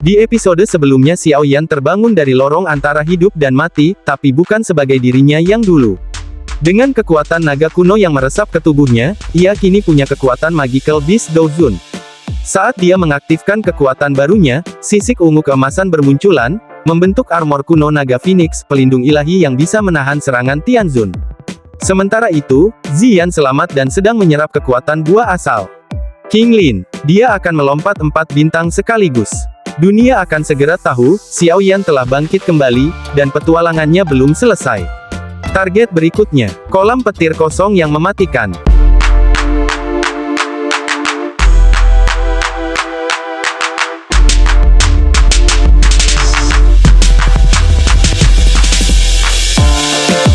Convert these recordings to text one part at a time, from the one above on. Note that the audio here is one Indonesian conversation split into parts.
Di episode sebelumnya Xiao Yan terbangun dari lorong antara hidup dan mati, tapi bukan sebagai dirinya yang dulu. Dengan kekuatan naga kuno yang meresap ke tubuhnya, ia kini punya kekuatan Magical Beast Douzun. Saat dia mengaktifkan kekuatan barunya, sisik ungu keemasan bermunculan, membentuk armor kuno naga Phoenix, pelindung ilahi yang bisa menahan serangan Tianzun. Sementara itu, Ziyan selamat dan sedang menyerap kekuatan buah asal King Lin. Dia akan melompat 4 bintang sekaligus. Dunia akan segera tahu, Xiao Yan telah bangkit kembali, dan petualangannya belum selesai. Target berikutnya, kolam petir kosong yang mematikan.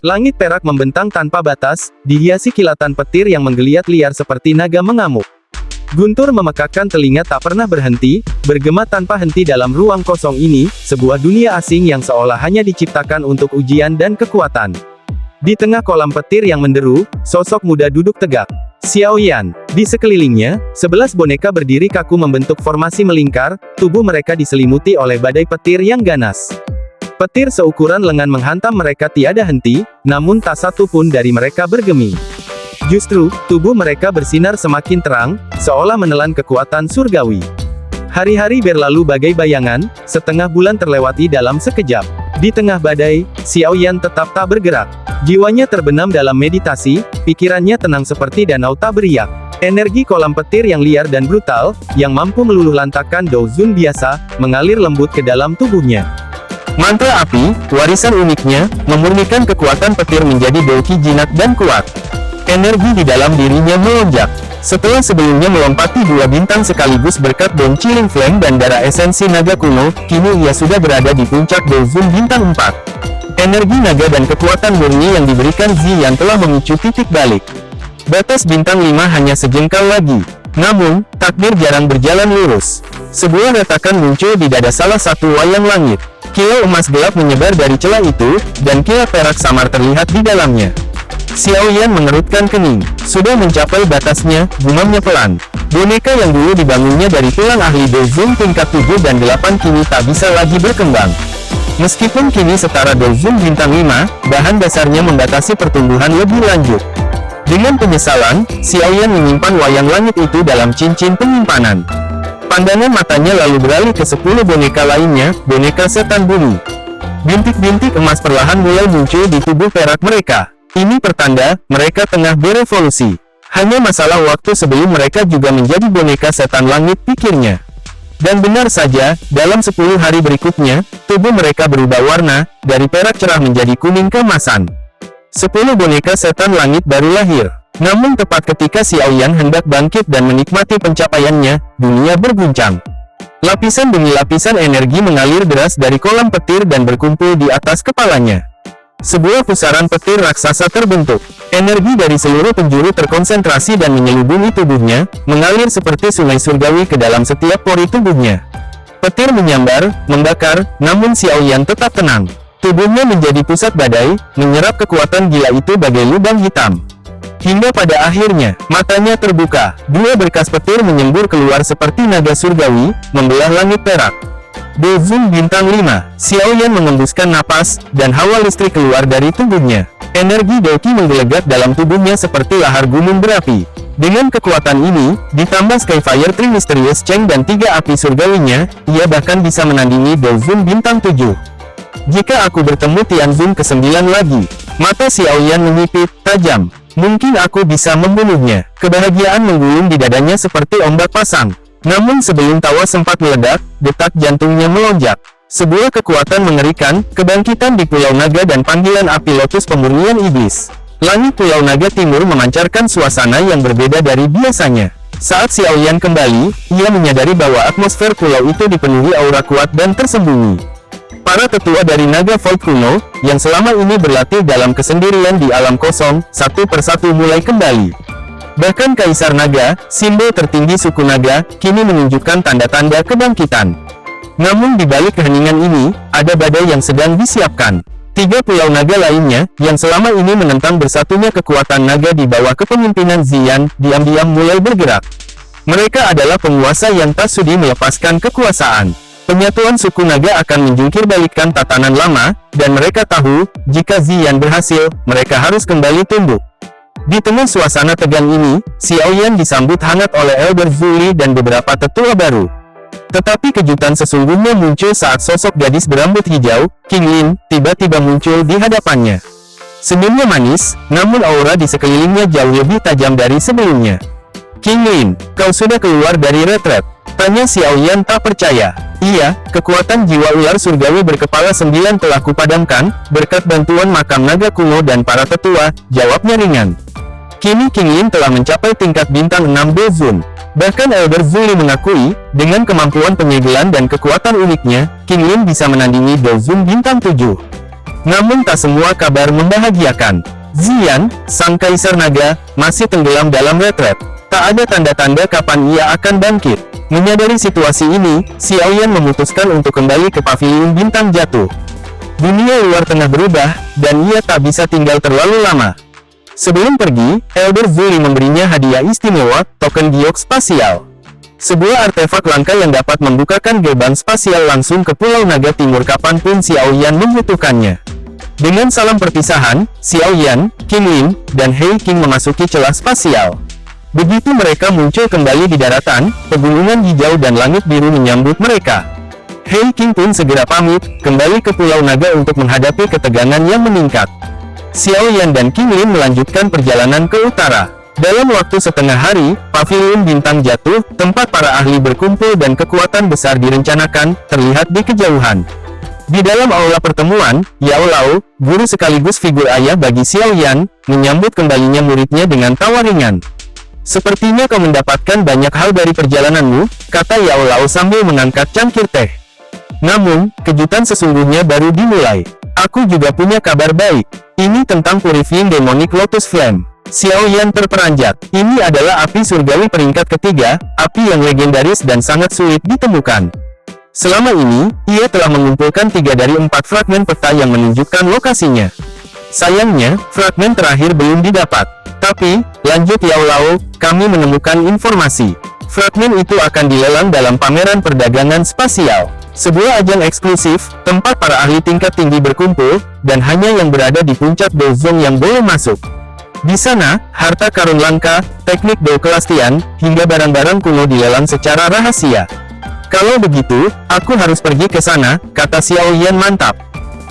Langit perak membentang tanpa batas, dihiasi kilatan petir yang menggeliat liar seperti naga mengamuk. Guntur memekakkan telinga tak pernah berhenti, bergema tanpa henti dalam ruang kosong ini, sebuah dunia asing yang seolah hanya diciptakan untuk ujian dan kekuatan. Di tengah kolam petir yang menderu, sosok muda duduk tegak. Xiao Yan. Di sekelilingnya, 11 boneka berdiri kaku membentuk formasi melingkar, tubuh mereka diselimuti oleh badai petir yang ganas. Petir seukuran lengan menghantam mereka tiada henti, namun tak satu pun dari mereka bergeming. Justru, tubuh mereka bersinar semakin terang, seolah menelan kekuatan surgawi. Hari-hari berlalu bagai bayangan, setengah bulan terlewati dalam sekejap. Di tengah badai, Xiao Yan tetap tak bergerak. Jiwanya terbenam dalam meditasi, pikirannya tenang seperti danau tak beriak. Energi kolam petir yang liar dan brutal, yang mampu meluluhlantakkan Douzun biasa, mengalir lembut ke dalam tubuhnya. Mantra api, warisan uniknya, memurnikan kekuatan petir menjadi Douqi jinak dan kuat. Energi di dalam dirinya melonjak. Setelah sebelumnya melompati 2 bintang sekaligus berkat Dong Chilling Flame dan darah esensi naga kuno, kini ia sudah berada di puncak Douzun bintang 4. Energi naga dan kekuatan murni yang diberikan Ziyan telah memicu titik balik. Batas bintang 5 hanya sejengkal lagi. Namun, takdir jarang berjalan lurus. Sebuah retakan muncul di dada salah satu wayang langit. Kilau emas gelap menyebar dari celah itu, dan kilau perak samar terlihat di dalamnya. Xiao Yan mengerutkan kening. Sudah mencapai batasnya, gumamnya pelan. Boneka yang dulu dibangunnya dari tulang ahli Douzun tingkat 7 dan 8 kini tak bisa lagi berkembang. Meskipun kini setara Douzun bintang 5, bahan dasarnya membatasi pertumbuhan lebih lanjut. Dengan penyesalan, Xiao Yan menyimpan wayang langit itu dalam cincin penyimpanan. Pandangan matanya lalu beralih ke 10 boneka lainnya, boneka setan bumi. Bintik-bintik emas perlahan mulai muncul di tubuh perak mereka. Ini pertanda, mereka tengah berevolusi. Hanya masalah waktu sebelum mereka juga menjadi boneka setan langit, pikirnya. Dan benar saja, dalam 10 hari berikutnya, tubuh mereka berubah warna, dari perak cerah menjadi kuning keemasan. 10 boneka setan langit baru lahir. Namun tepat ketika Xiao Yan hendak bangkit dan menikmati pencapaiannya, dunia berguncang. Lapisan demi lapisan energi mengalir deras dari kolam petir dan berkumpul di atas kepalanya. Sebuah pusaran petir raksasa terbentuk. Energi dari seluruh penjuru terkonsentrasi dan menyelubungi tubuhnya, mengalir seperti sungai surgawi ke dalam setiap pori tubuhnya. Petir menyambar, membakar, namun Xiao Yan tetap tenang. Tubuhnya menjadi pusat badai, menyerap kekuatan gila itu bagai lubang hitam. Hingga pada akhirnya, matanya terbuka. 2 berkas petir menyembur keluar seperti naga surgawi, membelah langit perak. Douzun bintang 5, Xiao Yan mengembuskan napas, dan hawa listrik keluar dari tubuhnya. Energi Douqi menggelegar dalam tubuhnya seperti lahar gunung berapi. Dengan kekuatan ini, ditambah Skyfire Tree Mysterious Cheng dan 3 api surgawinya, ia bahkan bisa menandingi Douzun bintang 7. Jika aku bertemu Tianzun ke-9 lagi, mata Xiao Yan menyipit, tajam. Mungkin aku bisa membunuhnya. Kebahagiaan menggulung di dadanya seperti ombak pasang. Namun sebelum tawa sempat meledak, detak jantungnya melonjak. Sebuah kekuatan mengerikan, kebangkitan di Pulau Naga dan panggilan api lotus pemurnian iblis. Langit Pulau Naga Timur memancarkan suasana yang berbeda dari biasanya. Saat Xiao Yan kembali, ia menyadari bahwa atmosfer pulau itu dipenuhi aura kuat dan tersembunyi. Para tetua dari Naga Vault kuno, yang selama ini berlatih dalam kesendirian di alam kosong, satu persatu mulai kembali. Bahkan Kaisar Naga, simbol tertinggi suku Naga, kini menunjukkan tanda-tanda kebangkitan. Namun di balik keheningan ini, ada badai yang sedang disiapkan. 3 pulau naga lainnya, yang selama ini menentang bersatunya kekuatan naga di bawah kepemimpinan Ziyan, diam-diam mulai bergerak. Mereka adalah penguasa yang tak sudi melepaskan kekuasaan. Penyatuan suku naga akan menjungkirbalikkan tatanan lama, dan mereka tahu, jika Ziyan berhasil, mereka harus kembali tunduk. Di tengah suasana tegang ini, Xiao Yan disambut hangat oleh Elder Zuli dan beberapa tetua baru. Tetapi kejutan sesungguhnya muncul saat sosok gadis berambut hijau, King Lin, tiba-tiba muncul di hadapannya. Senyumnya manis, namun aura di sekelilingnya jauh lebih tajam dari sebelumnya. King Lin, kau sudah keluar dari retret? Tanya Xiao Yan tak percaya. Iya, kekuatan jiwa ular surgawi berkepala 9 telah kupadamkan, berkat bantuan makam naga kuno dan para tetua, jawabnya ringan. Kini King Lin telah mencapai tingkat bintang 6 Dezun. Bahkan Elder Zuli mengakui, dengan kemampuan penyegelan dan kekuatan uniknya, King Lin bisa menandingi Dezun bintang 7. Namun tak semua kabar membahagiakan. Ziyan, sang kaisar naga, masih tenggelam dalam retret. Tak ada tanda-tanda kapan ia akan bangkit. Menyadari situasi ini, Xiao Yan memutuskan untuk kembali ke pavilion bintang jatuh. Dunia luar tengah berubah, dan ia tak bisa tinggal terlalu lama. Sebelum pergi, Elder Zuli memberinya hadiah istimewa, token giok spasial. Sebuah artefak langka yang dapat membukakan gerbang spasial langsung ke Pulau Naga Timur kapanpun Xiao Yan membutuhkannya. Dengan salam perpisahan, Xiao Yan, King Lin, dan Hei King memasuki celah spasial. Begitu mereka muncul kembali di daratan, pegunungan hijau dan langit biru menyambut mereka. Hei King pun segera pamit, kembali ke Pulau Naga untuk menghadapi ketegangan yang meningkat. Xiao Yan dan King Lin melanjutkan perjalanan ke utara. Dalam waktu setengah hari, pavilion bintang jatuh, tempat para ahli berkumpul dan kekuatan besar direncanakan, terlihat di kejauhan. Di dalam aula pertemuan, Yao Lao, guru sekaligus figur ayah bagi Xiao Yan, menyambut kembalinya muridnya dengan tawa ringan. Sepertinya kau mendapatkan banyak hal dari perjalananmu, kata Yao Lao sambil mengangkat cangkir teh. Namun, kejutan sesungguhnya baru dimulai. Aku juga punya kabar baik. Ini tentang Purifying Demonic Lotus Flame. Xiao Yan terperanjat. Ini adalah api surgawi peringkat ketiga, api yang legendaris dan sangat sulit ditemukan. Selama ini, ia telah mengumpulkan 3 dari 4 fragmen peta yang menunjukkan lokasinya. Sayangnya, fragmen terakhir belum didapat. Tapi, lanjut Yao Lao, kami menemukan informasi. Fragmen itu akan dilelang dalam pameran perdagangan spasial. Sebuah ajang eksklusif, tempat para ahli tingkat tinggi berkumpul, dan hanya yang berada di puncak Dozong yang boleh masuk. Di sana, harta karun langka, teknik Dou Kelastian, hingga barang-barang kuno dilelang secara rahasia. Kalau begitu, aku harus pergi ke sana, kata Xiao Yan mantap.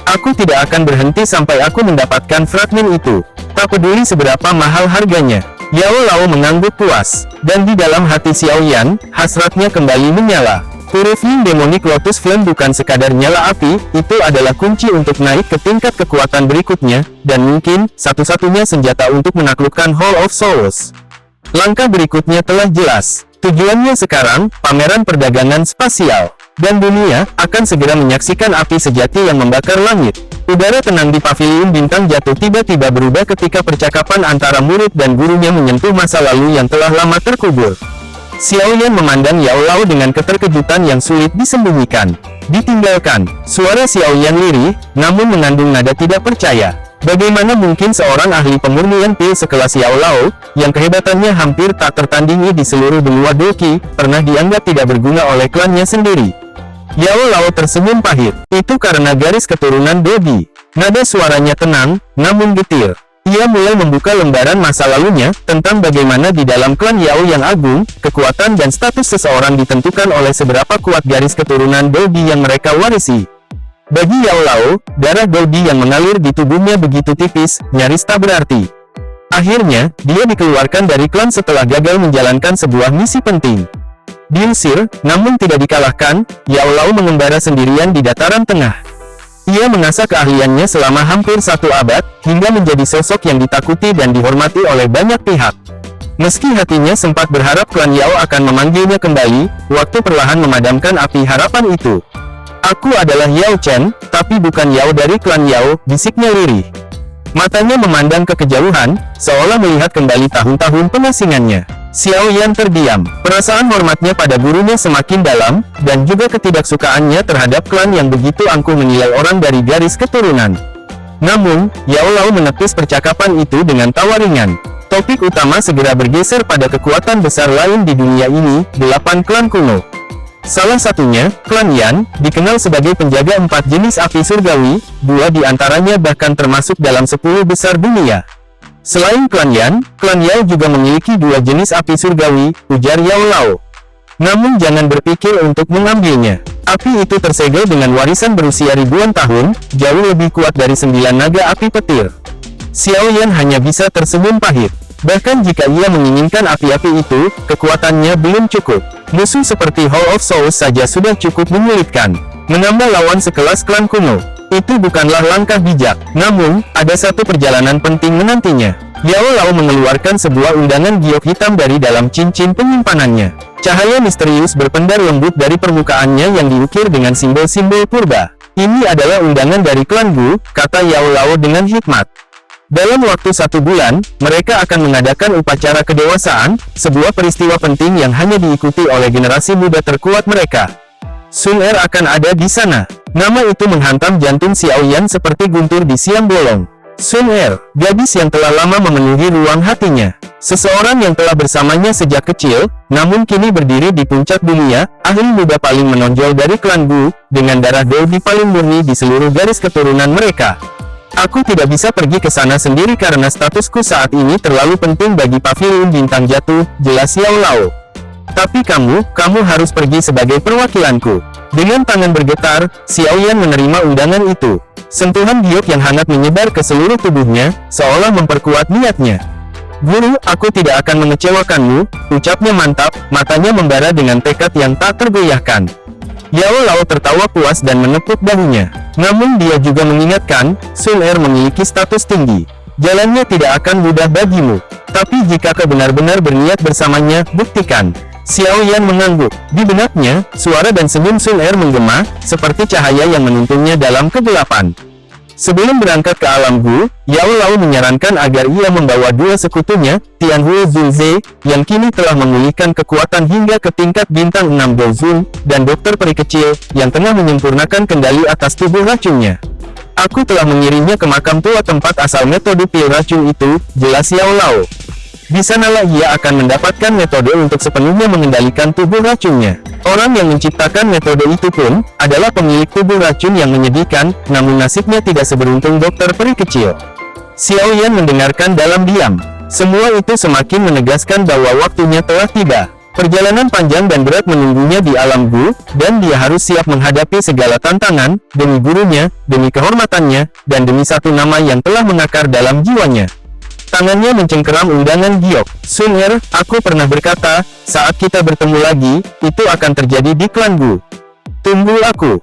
Aku tidak akan berhenti sampai aku mendapatkan fragmen itu. Tak peduli seberapa mahal harganya. Yao Lao mengangguk puas. Dan di dalam hati Xiao Yan, hasratnya kembali menyala. Purifying Demonic Lotus Flame bukan sekadar nyala api, itu adalah kunci untuk naik ke tingkat kekuatan berikutnya, dan mungkin, satu-satunya senjata untuk menaklukkan Hall of Souls. Langkah berikutnya telah jelas. Tujuannya sekarang, pameran perdagangan spasial. Dan dunia, akan segera menyaksikan api sejati yang membakar langit. Udara tenang di pavilion bintang jatuh tiba-tiba berubah ketika percakapan antara murid dan gurunya menyentuh masa lalu yang telah lama terkubur. Xiao Yan memandang Yao Lao dengan keterkejutan yang sulit disembunyikan. Ditinggalkan, suara Xiao Yan lirih, namun mengandung nada tidak percaya. Bagaimana mungkin seorang ahli pemurnian pil sekelas Yao Lao, yang kehebatannya hampir tak tertandingi di seluruh benua Doqi, pernah dianggap tidak berguna oleh klannya sendiri? Yao Lao tersenyum pahit. Itu karena garis keturunan Doqi. Nada suaranya tenang, namun getir. Ia mulai membuka lembaran masa lalunya, tentang bagaimana di dalam klan Yao yang agung, kekuatan dan status seseorang ditentukan oleh seberapa kuat garis keturunan Doqi yang mereka warisi. Bagi Yao Lao, darah Doqi yang mengalir di tubuhnya begitu tipis, nyaris tak berarti. Akhirnya, dia dikeluarkan dari klan setelah gagal menjalankan sebuah misi penting. Diusir, namun tidak dikalahkan, Yao Lao mengembara sendirian di dataran tengah. Ia mengasah keahliannya selama hampir 1 abad, hingga menjadi sosok yang ditakuti dan dihormati oleh banyak pihak. Meski hatinya sempat berharap klan Yao akan memanggilnya kembali, waktu perlahan memadamkan api harapan itu. Aku adalah Yao Chen, tapi bukan Yao dari klan Yao, bisiknya lirih. Matanya memandang ke kejauhan, seolah melihat kembali tahun-tahun pengasingannya. Xiao Yan terdiam. Perasaan hormatnya pada gurunya semakin dalam, dan juga ketidaksukaannya terhadap klan yang begitu angkuh menilai orang dari garis keturunan. Namun, Yao Lao menepis percakapan itu dengan tawa ringan. Topik utama segera bergeser pada kekuatan besar lain di dunia ini, 8 klan kuno. Salah satunya, klan Yan, dikenal sebagai penjaga 4 jenis api surgawi, 2 di antaranya bahkan termasuk dalam 10 besar dunia. Selain klan Yao juga memiliki 2 jenis api surgawi, ujar Yao Lao. Namun jangan berpikir untuk mengambilnya. Api itu tersegel dengan warisan berusia ribuan tahun, jauh lebih kuat dari 9 naga api petir. Xiao Yan hanya bisa tersenyum pahit. Bahkan jika ia menginginkan api-api itu, kekuatannya belum cukup. Musuh seperti Hall of Souls saja sudah cukup menyulitkan. Menambah lawan sekelas klan kuno, itu bukanlah langkah bijak. Namun, ada satu perjalanan penting menantinya. Yao Lao mengeluarkan sebuah undangan giok hitam dari dalam cincin penyimpanannya. Cahaya misterius berpendar lembut dari permukaannya yang diukir dengan simbol-simbol purba. Ini adalah undangan dari klan Gu, kata Yao Lao dengan hikmat. Dalam waktu 1 bulan, mereka akan mengadakan upacara kedewasaan, sebuah peristiwa penting yang hanya diikuti oleh generasi muda terkuat mereka. Sun Er akan ada di sana. Nama itu menghantam jantung Xiao Yan seperti guntur di siang bolong. Sun Er, gadis yang telah lama memenuhi ruang hatinya. Seseorang yang telah bersamanya sejak kecil, namun kini berdiri di puncak dunia, ahli muda paling menonjol dari klan Gu, dengan darah Doudi paling murni di seluruh garis keturunan mereka. Aku tidak bisa pergi ke sana sendiri karena statusku saat ini terlalu penting bagi pavilion bintang jatuh, jelas Yao Lao. Tapi kamu harus pergi sebagai perwakilanku. Dengan tangan bergetar, Xiao Yan menerima undangan itu. Sentuhan giok yang hangat menyebar ke seluruh tubuhnya, seolah memperkuat niatnya. Guru, aku tidak akan mengecewakanmu, ucapnya mantap, matanya membara dengan tekad yang tak tergoyahkan. Yao Lao tertawa puas dan menepuk bahunya. Namun dia juga mengingatkan, Sun Er memiliki status tinggi. Jalannya tidak akan mudah bagimu. Tapi jika kau benar-benar berniat bersamanya, buktikan. Xiao Yan mengangguk. Di benaknya, suara dan senyum Sun Er menggema, seperti cahaya yang menuntunnya dalam kegelapan. Sebelum berangkat ke alam Gu, Yao Lao menyarankan agar ia membawa 2 sekutunya, Tianhuo Zunze, yang kini telah memulihkan kekuatan hingga ke tingkat bintang 6 Dozun, dan dokter peri kecil, yang tengah menyempurnakan kendali atas tubuh racunnya. Aku telah mengirimnya ke makam tua tempat asal metode pil racun itu, jelas Yao Lao. Di sanalah ia akan mendapatkan metode untuk sepenuhnya mengendalikan tubuh racunnya. Orang yang menciptakan metode itu pun, adalah pemilik tubuh racun yang menyedihkan, namun nasibnya tidak seberuntung dokter peri kecil. Xiao Yan mendengarkan dalam diam. Semua itu semakin menegaskan bahwa waktunya telah tiba. Perjalanan panjang dan berat menunggunya di alam Gu, dan dia harus siap menghadapi segala tantangan, demi gurunya, demi kehormatannya, dan demi satu nama yang telah mengakar dalam jiwanya. Tangannya mencengkeram undangan giok. Sun Er, aku pernah berkata, saat kita bertemu lagi, itu akan terjadi di klan Gu. Tunggu aku.